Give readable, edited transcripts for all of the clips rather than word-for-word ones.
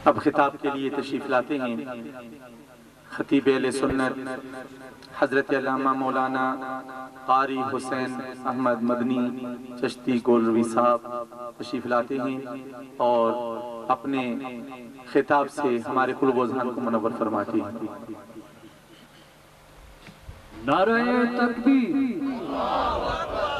اب خطاب کے لیے تشریف لاتے ہیں خطیب اہل سنت حضرت علامہ مولانا قاری حسین احمد مدنی چشتی گولروی صاحب تشریف لاتے ہیں اور اپنے خطاب سے ہمارے قلوب و ذہن کو منور فرماتے ہیں۔ نعرہ تکبیر،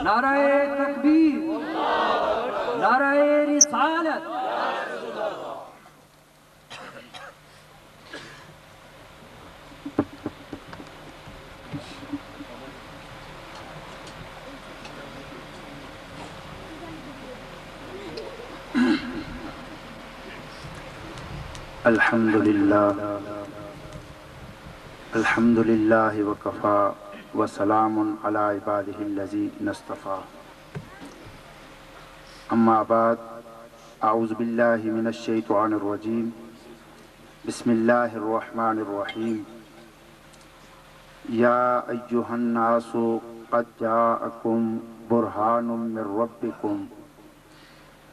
نعرہ تکبیر، نعرہ رسالت۔ الحمدللہ وکفا وسلام علی عبادہ الذین اصطفیٰ، اما بعد، اعوذ باللہ من الشیطان الرجیم، بسم اللہ الرحمن الرحیم۔ یا ایہا الناس قد جاءکم برہان من ربکم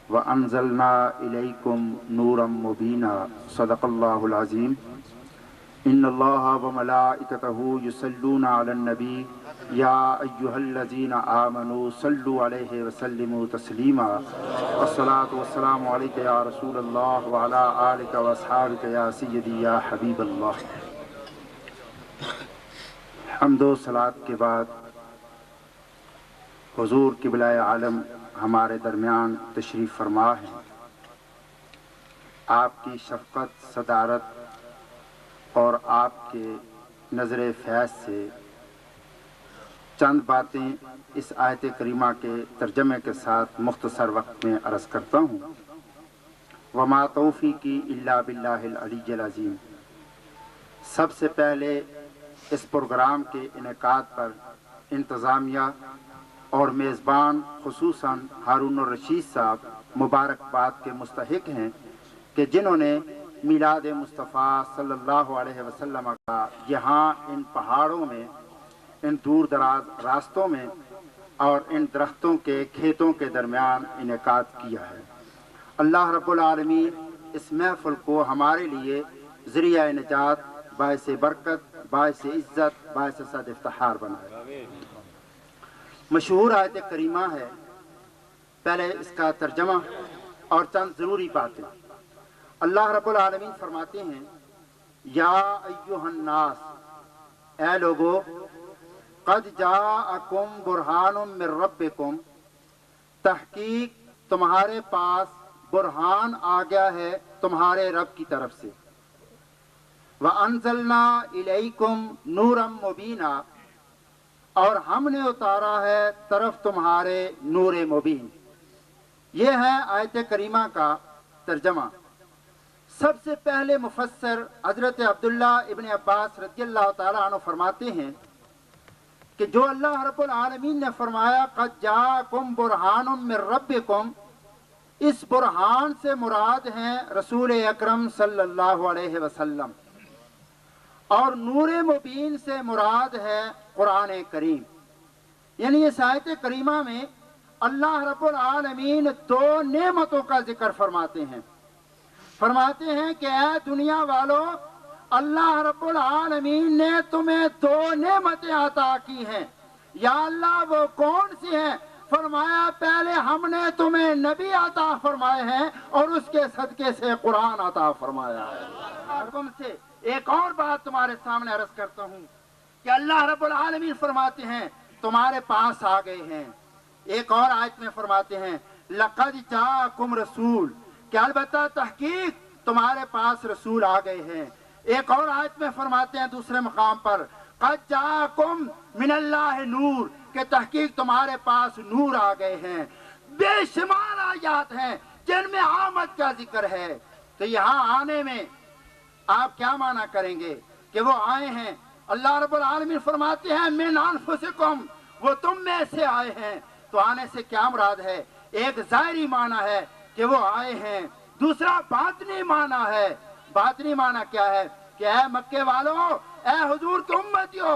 وَأَنزَلْنَا إِلَيْكُمْ نُورًا مُبِينًا صدق اللہ العظیم۔ ان اللہ وملائکتہ یصلون علی النبی یا ایہا الذین آمنوا صلوا علیہ وسلموا تسلیما۔ والصلاة والسلام علیک یا رسول اللہ وعلی آلک واصحابک یا سیدی یا حبیب اللہ۔ حمد و صلاۃ کے بعد حضور قبلہ عالم ہمارے درمیان تشریف فرما ہے۔ آپ کی شفقت، صدارت اور آپ کے نظر فیض سے چند باتیں اس آیت کریمہ کے ترجمے کے ساتھ مختصر وقت میں عرض کرتا ہوں۔ وما توفیقی الا باللہ العلی العظیم۔ سب سے پہلے اس پروگرام کے انعقاد پر انتظامیہ اور میزبان خصوصاً ہارون الرشید صاحب مبارکباد کے مستحق ہیں کہ جنہوں نے میلاد مصطفیٰ صلی اللہ علیہ وسلم کا یہاں ان پہاڑوں میں، ان دور دراز راستوں میں اور ان درختوں کے کھیتوں کے درمیان انعقاد کیا ہے۔ اللہ رب العالمین اس محفل کو ہمارے لیے ذریعہ نجات، باعث برکت، باعث عزت، باعث صد افتخار بنائے۔ مشہور آیت کریمہ ہے، پہلے اس کا ترجمہ اور چند ضروری باتیں۔ اللہ رب العالمین فرماتے ہیں، یا ایہا الناس، اے لوگو، قد جاءکم برہان من ربکم، تحقیق تمہارے پاس برہان آ گیا ہے تمہارے رب کی طرف سے۔ وَأَنزَلْنَا إِلَيْكُمْ نُورًا مُبِينًا، اور ہم نے اتارا ہے طرف تمہارے نور مبین۔ یہ ہے آیت کریمہ کا ترجمہ۔ سب سے پہلے مفسر حضرت عبداللہ ابن عباس رضی اللہ تعالیٰ عنہ فرماتے ہیں کہ جو اللہ رب العالمین نے فرمایا قد جاءکم برہان من ربکم، اس برہان سے مراد ہیں رسول اکرم صلی اللہ علیہ وسلم، اور نور مبین سے مراد ہے قرآن کریم۔ یعنی اس آیت کریمہ میں اللہ رب العالمین دو نعمتوں کا ذکر فرماتے ہیں۔ فرماتے ہیں کہ اے دنیا والو، اللہ رب العالمین نے تمہیں دو نعمتیں عطا کی ہیں۔ یا اللہ وہ کون سی ہیں؟ فرمایا پہلے ہم نے تمہیں نبی عطا فرمائے ہیں اور اس کے صدقے سے قرآن عطا فرمایا ہے۔ حکم سے ایک اور بات تمہارے سامنے عرض کرتا ہوں کہ اللہ رب العالمین فرماتے ہیں تمہارے پاس آ گئے ہیں۔ ایک اور آیت میں فرماتے ہیں لقد جاءکم رسول، کہ البتہ تحقیق تمہارے پاس رسول آ گئے ہیں۔ ایک اور آیت میں فرماتے ہیں دوسرے مقام پر قد جاءکم من اللہ نور، کہ تحقیق تمہارے پاس نور آ گئے ہیں۔ بے شمار آیات ہیں جن میں آمد کا ذکر ہے۔ تو یہاں آنے میں آپ کیا معنی کریں گے کہ وہ آئے ہیں؟ اللہ رب العالمین فرماتے ہیں من انفسکم، وہ تم میں سے آئے ہیں۔ تو آنے سے کیا مراد ہے؟ ایک ظاہری معنی ہے کہ وہ آئے ہیں، دوسرا باطنی معنی ہے۔ باطنی معنی کیا ہے کہ اے مکے والو، اے حضور کے امتیو،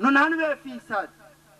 99%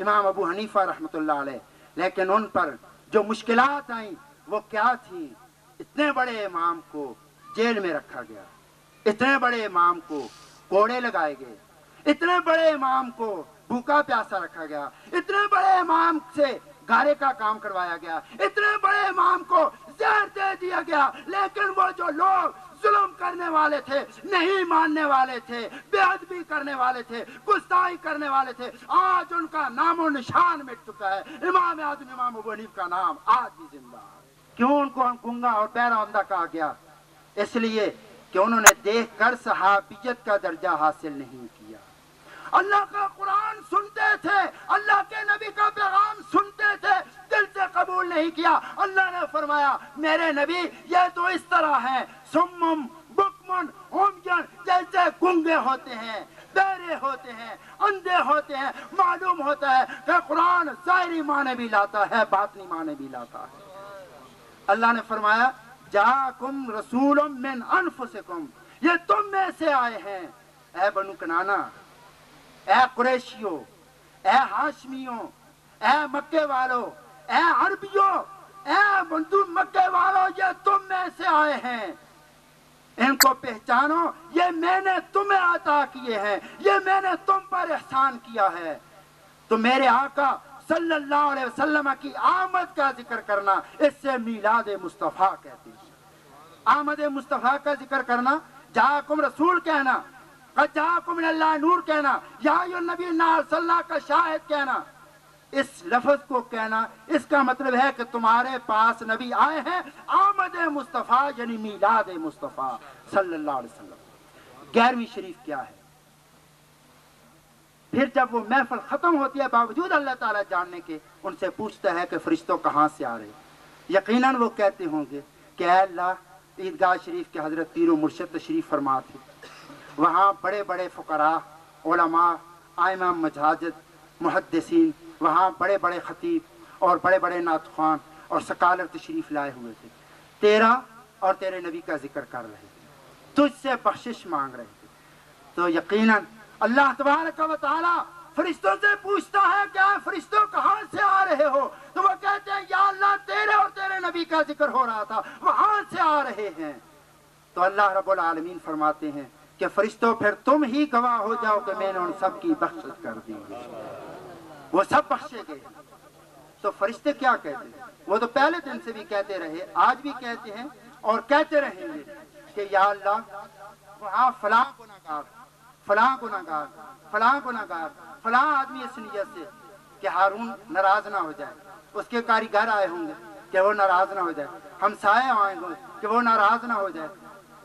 امام ابو حنیفہ رحمۃ اللہ علیہ، لیکن ان پر جو مشکلات آئیں وہ کیا تھیں؟ اتنے بڑے امام کو جیل میں رکھا گیا، اتنے بڑے امام کو کوڑے لگائے گئے، اتنے بڑے امام کو بھوکا پیاسا رکھا گیا، اتنے بڑے امام سے گارے کا کام کروایا گیا، اتنے بڑے امام کو زہر دے دیا گیا، لیکن وہ جو لوگ ظلم کرنے والے تھے، نہیں ماننے والے تھے، بے ادبی کرنے والے تھے، گستاخی کرنے والے تھے، آج ان کا نام و نشان مٹ چکا ہے۔ امام اعظم امام ابو حنیفہ کا نام آج بھی زندہ ہے۔ کیوں ان کو گنگا اور بہرا اندھا کہا گیا؟ اس لیے کہ انہوں نے دیکھ کر صحابیت کا درجہ حاصل نہیں کیا۔ اللہ کا قرآن سنتے تھے، اللہ کے نبی کا پیغام سنتے تھے، دل سے قبول نہیں کیا۔ اللہ نے فرمایا میرے نبی یہ تو اس طرح ہے، سمم بکمن عمین، جیسے گنگے ہوتے ہیں، بہرے ہوتے ہیں، اندھے ہوتے ہیں۔ معلوم ہوتا ہے کہ قرآن ظاہری معنی بھی لاتا ہے، باطنی معنی بھی لاتا ہے۔ اللہ نے فرمایا جاءکم رسول من انفسکم، یہ تم میں سے آئے ہیں، اے بنو کنانا، اے قریشیوں، اے ہاشمیوں، اے مکے والوں، اے عربیوں، اے بندو مکے والوں، یہ تم میں سے آئے ہیں، ان کو پہچانو، یہ میں نے تمہیں عطا کیے ہیں، یہ میں نے تم پر احسان کیا ہے۔ تو میرے آقا صلی اللہ علیہ وسلم کی آمد کا ذکر کرنا، اس سے میلاد مصطفیٰ کہتے ہیں۔ آمد مصطفیٰ کا ذکر کرنا، جاءکم رسول کہنا، قد جاءکم من اللہ نور کہنا، یا ایھا النبی انا ارسلناک کا شاہد کہنا، اس لفظ کو کہنا، اس کا مطلب ہے کہ تمہارے پاس نبی آئے ہیں، آمد مصطفیٰ یعنی میلاد مصطفیٰ صلی اللہ علیہ وسلم۔ 11ویں شریف کیا ہے؟ پھر جب وہ محفل ختم ہوتی ہے، باوجود اللہ تعالیٰ جاننے کے، ان سے پوچھتا ہے کہ فرشتوں کہاں سے آ رہے؟ یقیناً وہ کہتے ہوں گے کہ اے اللہ، عیدگاہ شریف کے حضرت پیر و مرشد تشریف فرما تھے، وہاں بڑے بڑے فقراء، علماء، ائمہ مساجد، محدثین، وہاں بڑے بڑے خطیب اور بڑے بڑے نعت خوان اور سکالر تشریف لائے ہوئے تھے، تیرا اور تیرے نبی کا ذکر کر رہے تھے، تجھ سے بخشش مانگ رہے تھے۔ تو یقیناً اللہ تبارک و تعالی فرشتوں سے پوچھتا ہے کہ فرشتوں کہاں سے آ رہے ہو؟ تو وہ کہتے ہیں یا اللہ تیرے اور تیرے نبی کا ذکر ہو رہا تھا، وہاں سے آ رہے ہیں۔ تو اللہ رب العالمین فرماتے ہیں کہ فرشتوں پھر تم ہی گواہ ہو جاؤ کہ میں نے ان سب کی بخشش کر دی ہے، وہ سب بخشے گئے۔ تو فرشتے کیا کہتے ہیں؟ وہ تو پہلے دن سے بھی کہتے رہے، آج بھی کہتے ہیں اور کہتے رہیں گے کہ یا اللہ وہاں فلاں گناہگار، فلاں گناہگار، فلاں گناہگار، فلاں آدمی اس نیت سے کہ ہارون ناراض نہ ہو جائے، اس کے کاریگر آئے ہوں گے کہ وہ ناراض نہ ہو جائے، ہمسائے آئے ہوں گے کہ وہ ناراض نہ ہو جائے،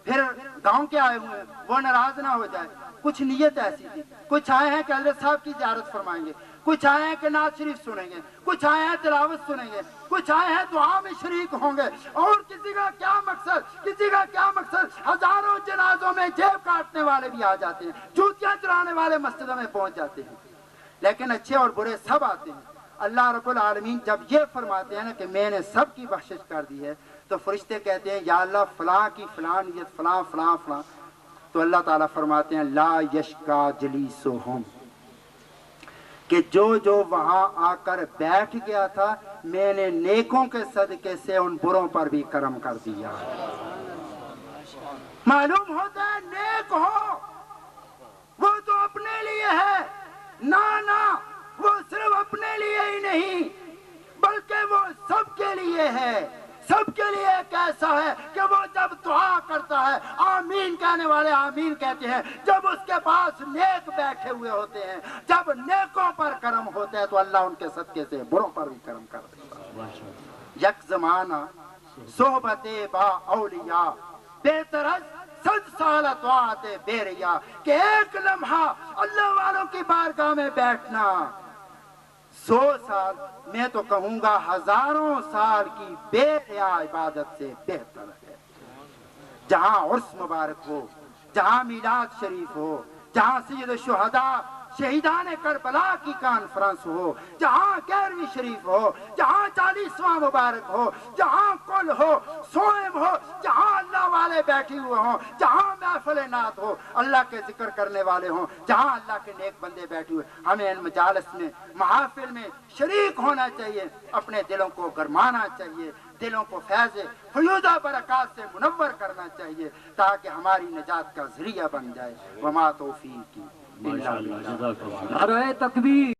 پھر گاؤں کے آئے ہوئے وہ ناراض نہ ہو جائے۔ کچھ نیت ایسی تھی، کچھ آئے ہیں کہ حضرت صاحب کی زیارت فرمائیں گے، کچھ آئے ہیں کہ نعت شریف سنیں گے، کچھ آئے ہیں تلاوت سنیں گے، کچھ آئے ہیں دعا میں شریک ہوں گے، اور کسی کا کیا مقصد، کسی کا کیا مقصد، ہزاروں جنازوں میں جیب کاٹنے والے بھی آ جاتے ہیں، جوتیاں چرانے والے مسجدوں میں پہنچ جاتے ہیں، لیکن اچھے اور برے سب آتے ہیں۔ اللہ رب العالمین جب یہ فرماتے ہیں نا کہ میں نے سب کی بخشش کر دی ہے، تو فرشتے کہتے ہیں یا اللہ فلاں کی فلاں نیت، فلاں فلاں فلاں، تو اللہ تعالیٰ فرماتے ہیں لا یشکا جلیسہم، کہ جو وہاں آ کر بیٹھ گیا تھا، میں نے نیکوں کے صدقے سے ان بروں پر بھی کرم کر دیا۔ معلوم ہوتا ہے نیک ہو وہ تو اپنے لیے ہے، نہ وہ صرف اپنے لیے ہی نہیں بلکہ وہ سب کے لیے ہے۔ سب کے لیے کیسا ہے کہ وہ جب دعا کرتا ہے آمین کہنے والے آمین کہتے ہیں، جب اس کے پاس نیک بیٹھے ہوئے ہوتے ہیں، جب نیکوں پر کرم ہوتا ہے تو اللہ ان کے صدقے سے بروں پر بھی کرم کر دیتا ہے۔ یک زمانہ صحبت با اولیاء بے طرز 100 سال طاعت بے ریا، کہ ایک لمحہ اللہ والوں کی بارگاہ میں بیٹھنا 100 سال، میں تو کہوں گا ہزاروں سال کی بے ریا عبادت سے بہتر ہے۔ جہاں عرس مبارک ہو، جہاں میلاد شریف ہو، جہاں سید الشہداء شہیدان کربلا کی کانفرنس ہو، جہاں 11ویں شریف ہو، جہاں 40واں مبارک ہو، جہاں کل ہو، سوئم ہو، جہاں اللہ اللہ والے بیٹھے ہوئے ہوں، جہاں محفل نعت ہو، اللہ کے ذکر کرنے والے ہوں، جہاں اللہ کے نیک بندے بیٹھے ہوئے، ہمیں ان مجالس میں محافل میں شریک ہونا چاہیے، اپنے دلوں کو گرمانا چاہیے، دلوں کو فیض فیوضہ برکات سے منور کرنا چاہیے تاکہ ہماری نجات کا ذریعہ بن جائے۔ وما توفیقی الا باللہ۔ نعرہ تکبیر۔